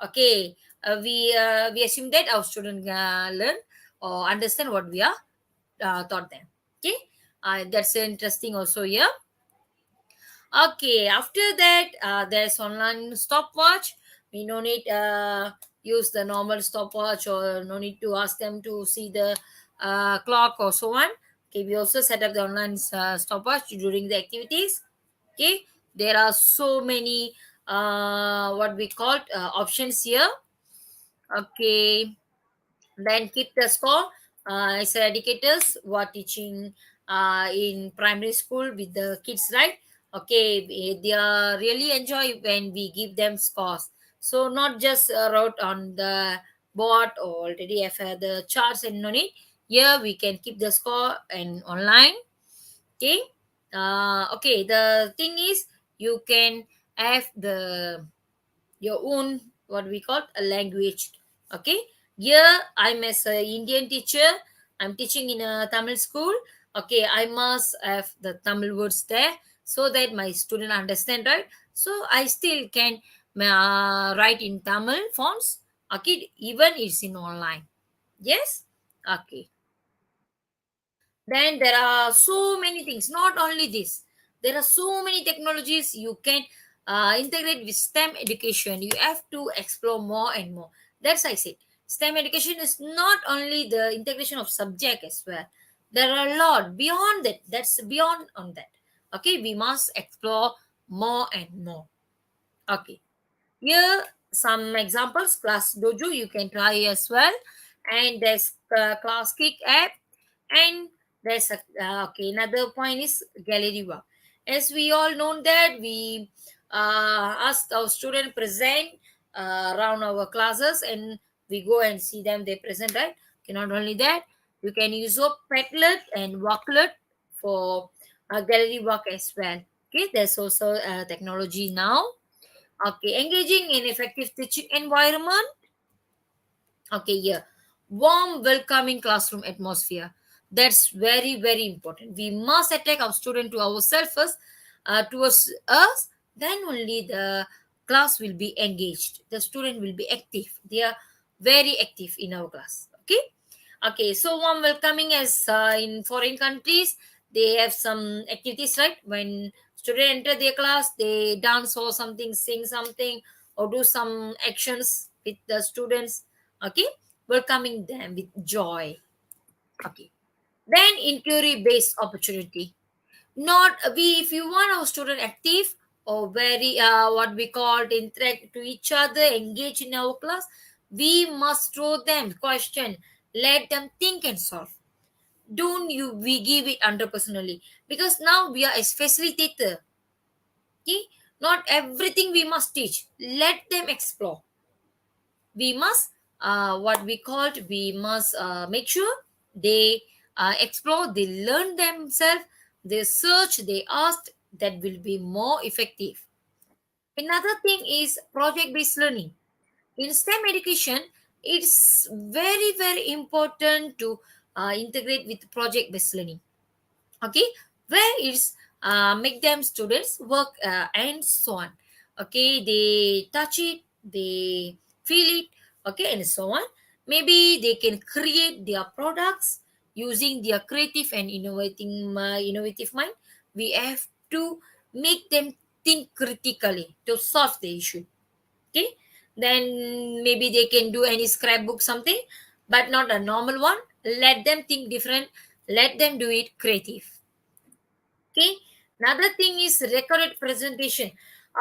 okay, we assume that our student learn or understand what we are taught them. Okay, that's interesting also here. Okay, after that, there's online stopwatch. We no need use the normal stopwatch or no need to ask them to see the clock or so on. Okay, we also set up the online stopwatch during the activities. Okay, there are so many what we call options here. Okay, then keep the score. As educators who are teaching in primary school with the kids, right? Okay, they are really enjoy when we give them scores. So not just wrote on the board or already have the charts and no need. Here we can keep the score and online. Okay. Okay. The thing is, you can have your own what we call a language. Okay, here I'm as a Indian teacher, I'm teaching in a Tamil school. Okay, I must have the Tamil words there so that my student understand, right? So I still can write in Tamil fonts. Okay, even it's in online. Yes. Okay, then there are so many things, not only this, there are so many technologies you can integrate with STEM education. You have to explore more and more. That's I said, STEM education is not only the integration of subject as well, there are a lot beyond that, that's beyond on that. Okay, we must explore more and more. Okay, here some examples. Class Dojo you can try as well, and there's Class Kick app, and there's a okay, another point is gallery work. As we all know that we ask our student present around our classes, and we go and see them they present, right? Okay, not only that, you can use a Padlet and Walklet for gallery work as well. Okay, there's also technology now. Okay, engaging in effective teaching environment. Okay, yeah. Warm, welcoming classroom atmosphere. That's very, very important. We must attract our student to ourselves first, towards us. Then only the class will be engaged. The student will be active. They are very active in our class. Okay. Okay. So warm welcoming as in foreign countries, They have some activities, right? When student enter their class, they dance or something, sing something, or do some actions with the students. Okay, welcoming them with joy. Okay, then inquiry based opportunity. Not we, if you want our student active or very what we call interact to each other, engage in our class, we must throw them question, let them think and solve. Don't you we give it under personally, because now we are a facilitator. Okay, not everything we must teach, let them explore. We must what we called, we must make sure they explore, they learn themselves, they search, they ask. That will be more effective. Another thing is project based learning. In STEM education, it's very very important to integrate with project based learning. Okay, where it's make them students work and so on. Okay, they touch it, they feel it, okay, and so on. Maybe they can create their products using their creative and innovative mind. We have to make them think critically to solve the issue. Okay, then maybe they can do any scrapbook something, but not a normal one. Let them think different, let them do it creative. Okay, another thing is recorded presentation.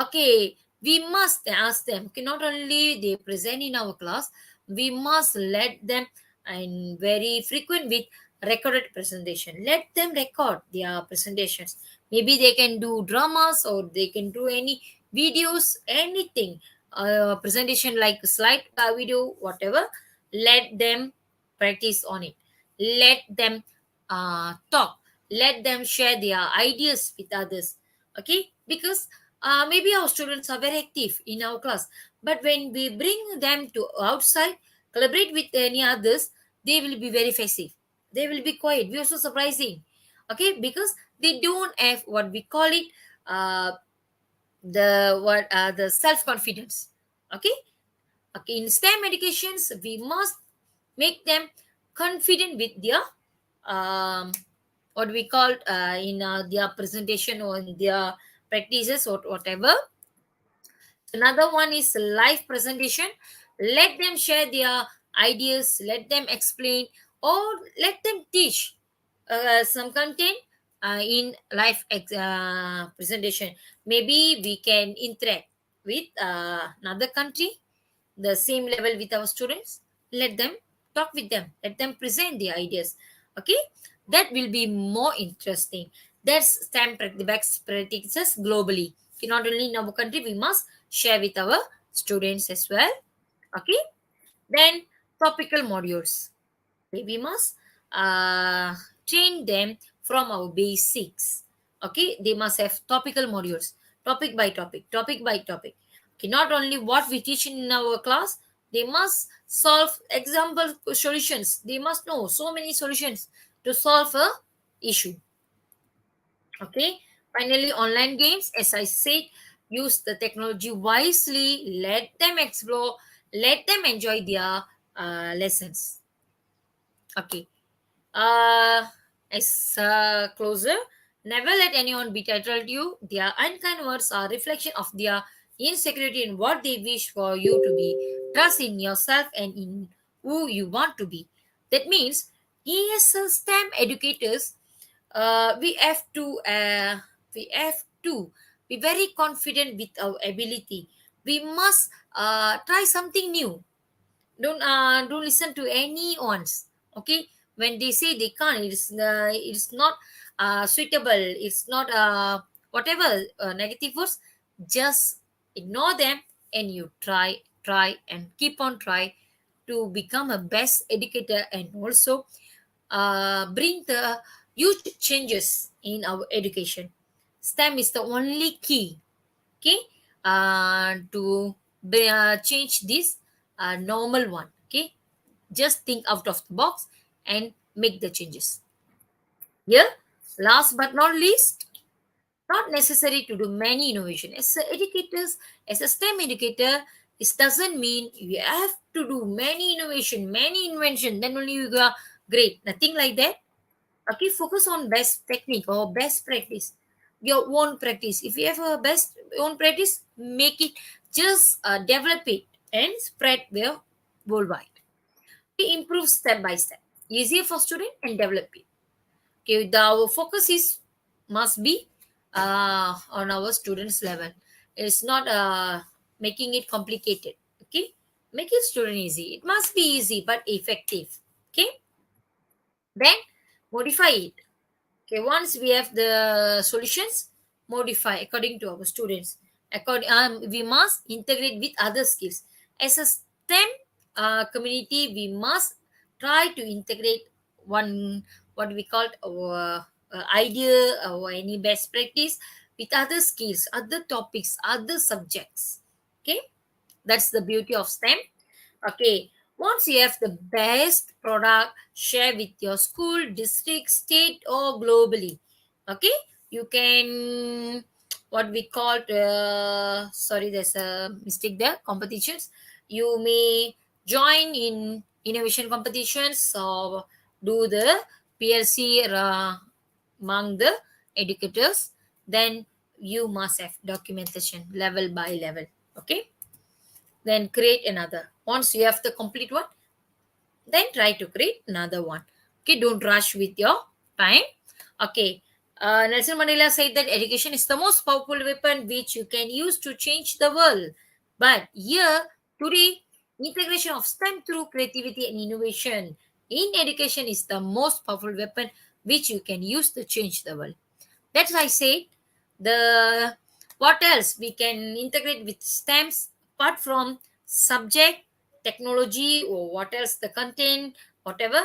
Okay, we must ask them, okay, not only they present in our class, we must let them and very frequent with recorded presentation. Let them record their presentations. Maybe they can do dramas or they can do any videos, anything, presentation like slide video, whatever. Let them practice on it. Let them talk, let them share their ideas with others. Okay, because maybe our students are very active in our class, but when we bring them to outside, collaborate with any others, they will be very passive, they will be quiet. We are so surprising. Okay, because they don't have what we call it, uh, the self confidence. Okay. Okay, in STEM educations, we must make them confident with their um, what we call in their presentation or in their practices or whatever. Another one is live presentation. Let them share their ideas, let them explain, or let them teach some content in live presentation. Maybe we can interact with another country, the same level with our students. Let them talk with them, let them present their ideas. Okay, that will be more interesting. That's STEM the best practices globally. Okay, not only in our country, we must share with our students as well. Okay, then topical modules. Okay, we must train them from our basics. Okay, they must have topical modules, topic by topic, topic by topic. Okay, not only what we teach in our class, they must solve example solutions. They must know so many solutions to solve a issue. Okay, finally, online games, as I said, use the technology wisely, let them explore, let them enjoy their lessons. Okay, as a closer, never let anyone belittle you. Their unkind words are reflection of their insecurity in what they wish for you to be. Trust in yourself and in who you want to be. That means, as a STEM educators, we have to be very confident with our ability. We must try something new. Don't listen to anyone's. Okay, when they say they can't, it's not suitable, it's not whatever negative words, just ignore them, and you try and keep on try to become a best educator, and also bring the huge changes in our education. STEM is the only key, okay, to change this normal one. Okay, just think out of the box and make the changes. Here, last but not least, not necessary to do many innovation as a educators, as a STEM educator. This doesn't mean you have to do many innovation, many invention, then only you are great. Nothing like that. Okay, focus on best technique or best practice, your own practice. If you have a best own practice, make it, just develop it and spread the worldwide. We improve step by step, easier for student and develop it. Okay, our focus is must be on our students level. It's not making it complicated. Okay, make it student easy. It must be easy but effective. Okay, then modify it. Okay, once we have the solutions, modify according to our students. We must integrate with other skills. As a STEM community, we must try to integrate one, what we call our idea or any best practice with other skills, other topics, other subjects. Okay, that's the beauty of STEM. Okay, once you have the best product, share with your school, district, state, or globally. Okay, you can, what we call, sorry, there's a mistake there, competitions. You may join in innovation competitions or do the PLC among the educators. Then you must have documentation level by level. Okay, then create another. Once you have the complete one, then try to create another one. Okay, don't rush with your time. Okay, Nelson Mandela said that education is the most powerful weapon which you can use to change the world. But here, today, integration of STEM through creativity and innovation in education is the most powerful weapon which you can use to change the world. That's why I say the, what else we can integrate with STEMs apart from subject, technology, or what else the content, whatever.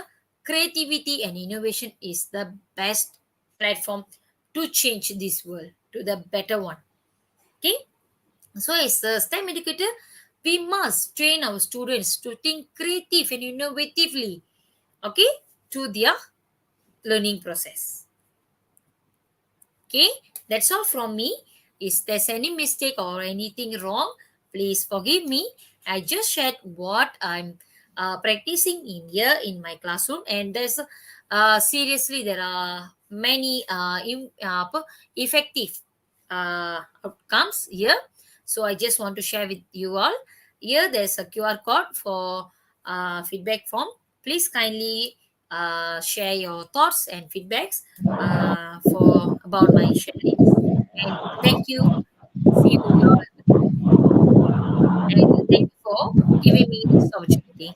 Creativity and innovation is the best platform to change this world to the better one. Okay, so as a STEM educator, we must train our students to think creative and innovatively. Okay, to their learning process. Okay, that's all from me. Is there's any mistake or anything wrong, please forgive me. I just shared what I'm practicing in here in my classroom, and there's seriously there are many effective outcomes here. So I just want to share with you all. Here there's a QR code for feedback form. Please kindly share your thoughts and feedbacks for about my sharings. And thank you. See you all. And thank you for giving me this opportunity.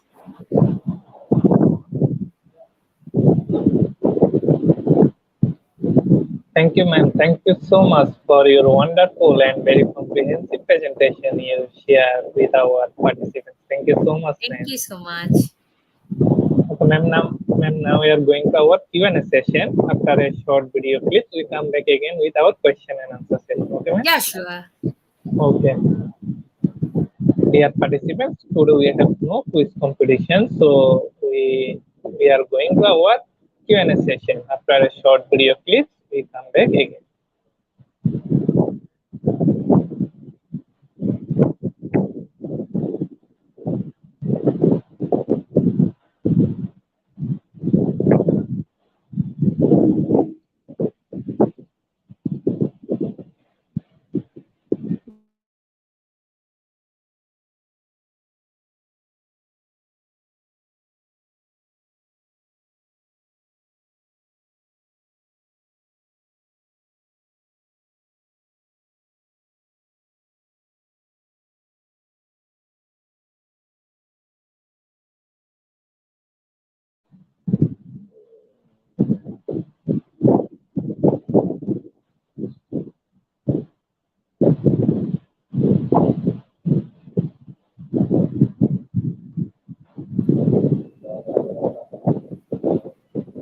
Thank you, ma'am. Thank you so much for your wonderful and very comprehensive presentation you share with our participants. Thank you so much, Thank ma'am. you so much. Okay, ma'am, now we are going to our Q&A session. After a short video clip, we come back again with our question and answer session. Okay, ma'am? Yeah, sure. Okay. Dear participants, today we have no quiz competition, so we are going to our Q&A session. After a short video clip, we come back again.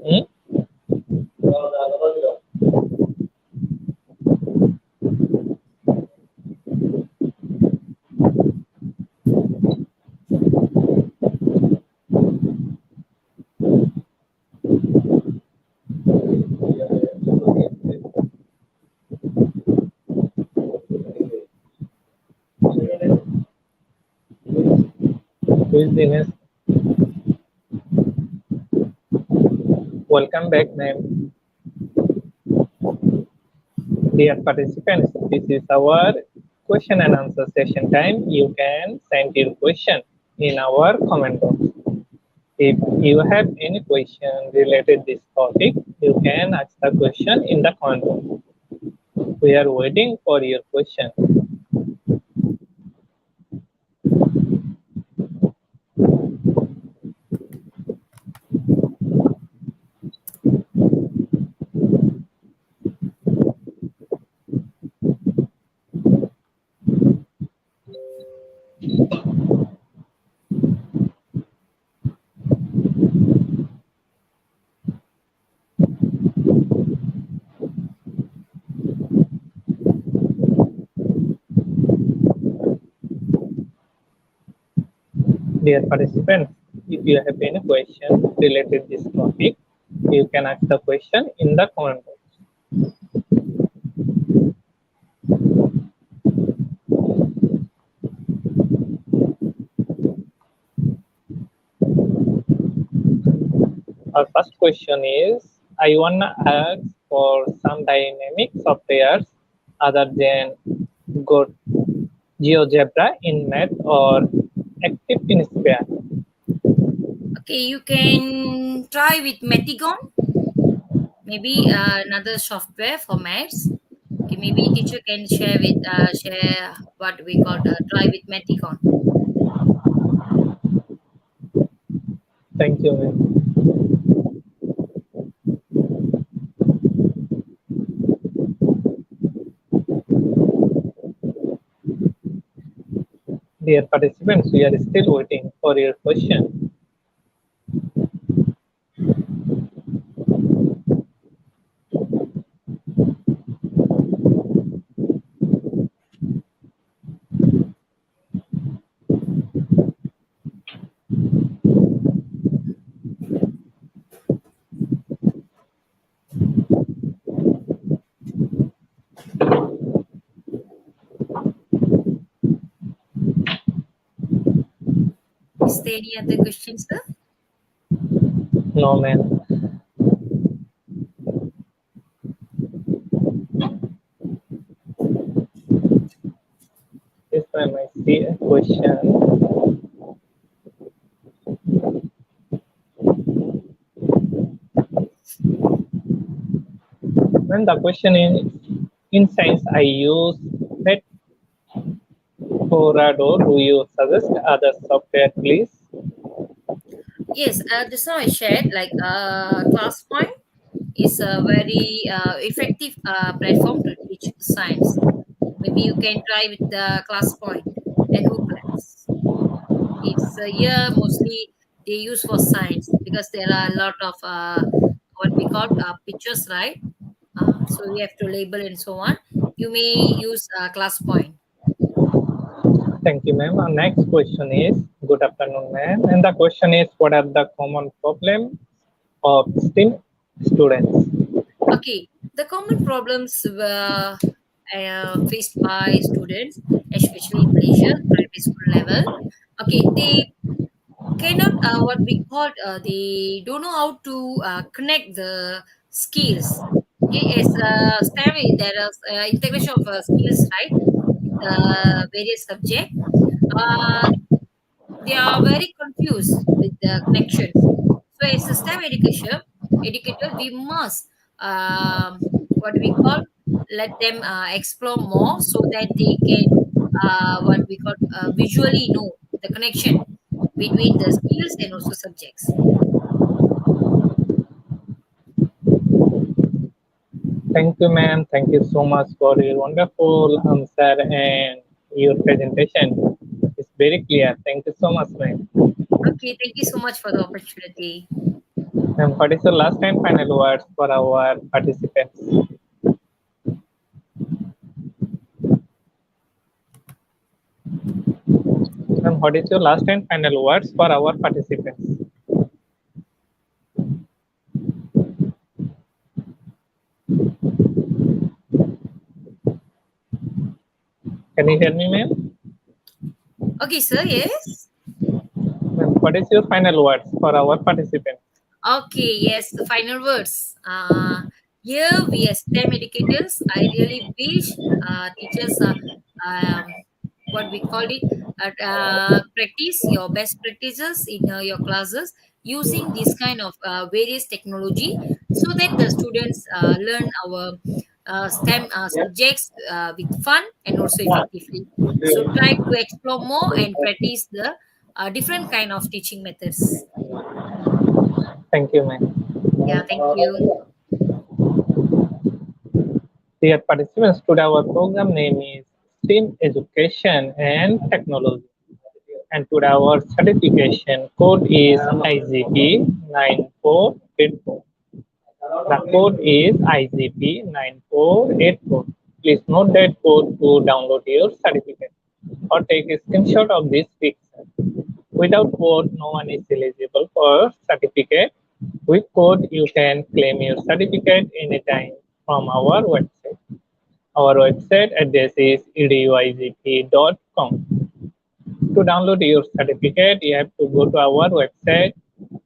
Hmm? Who is the next? Welcome back, ma'am. Dear participants, this is our question and answer session time. You can send your question in our comment box. If you have any question related this topic, you can ask the question in the comment box. We are waiting for your question. Dear participants, if you have any question related this topic, you can ask the question in the comment box. Our first question is, I wanna ask for some dynamic softwares other than GeoGebra in Math or Active in Sphere. Okay, you can try with Metigon. Maybe another software for maths. Okay, maybe teacher can share what we call try with Metigon. Thank you, ma'am. Dear participants, we are still waiting for your question. Is there any other questions, sir? No, ma'am. This time I see a question. And the question is, in science, I use Met Corrado. Do you suggest other software, please? Yes, just now I shared like ClassPoint is a very effective platform to teach science. Maybe you can try with the ClassPoint and Hooplex. It's here mostly they use for science because there are a lot of what we call pictures, right? So we have to label and so on. You may use ClassPoint. Thank you, ma'am. Our next question is, good afternoon, ma'am. And the question is, what are the common problems of STEM students? Okay, the common problems were faced by students, especially in Malaysia, primary school level. Okay, they cannot what we call they don't know how to connect the skills. Okay, as STEM, there is integration of skills, right? With various subjects. Uh, they are very confused with the connections. So as a STEM educator, we must what we call let them explore more so that they can what we call visually know the connection between the skills and also subjects. Thank you, ma'am. Thank you so much for your wonderful answer and your presentation. It's very clear. Thank you so much, ma'am. Okay, thank you so much for the opportunity. And what is the last and final words for our participants? And what is your last and final words for our participants? Can you hear me, ma'am? Okay, sir, yes. Ma'am, what is your final words for our participants? Okay, yes, the final words. Here we as STEM educators, I really wish teachers, what we call it, practice your best practices in your classes using this kind of various technology so that the students learn our STEM subjects with fun and also effectively. So try to explore more and practice the different kind of teaching methods. Thank you, ma'am. Yeah, thank you. Dear participants, today our program name is STEM Education and Technology. And today our certification code is IGP 9484. The code is IGP 9484. Please note that code to download your certificate or take a screenshot of this picture. Without code, no one is eligible for certificate. With code, you can claim your certificate anytime from our website. Our website address is eduigp.com. To download your certificate, you have to go to our website,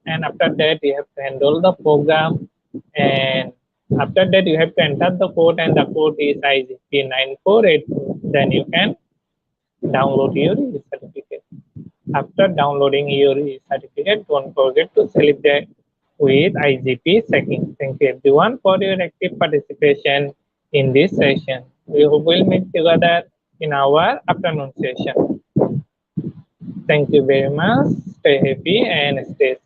and after that, you have to enroll the program. And after that, you have to enter the code, and the code is IGP9484. Then you can download your certificate. After downloading your certificate, don't forget to celebrate with IGP checking. Thank you everyone for your active participation in this session. We hope we'll meet together in our afternoon session. Thank you very much. Stay happy and stay safe.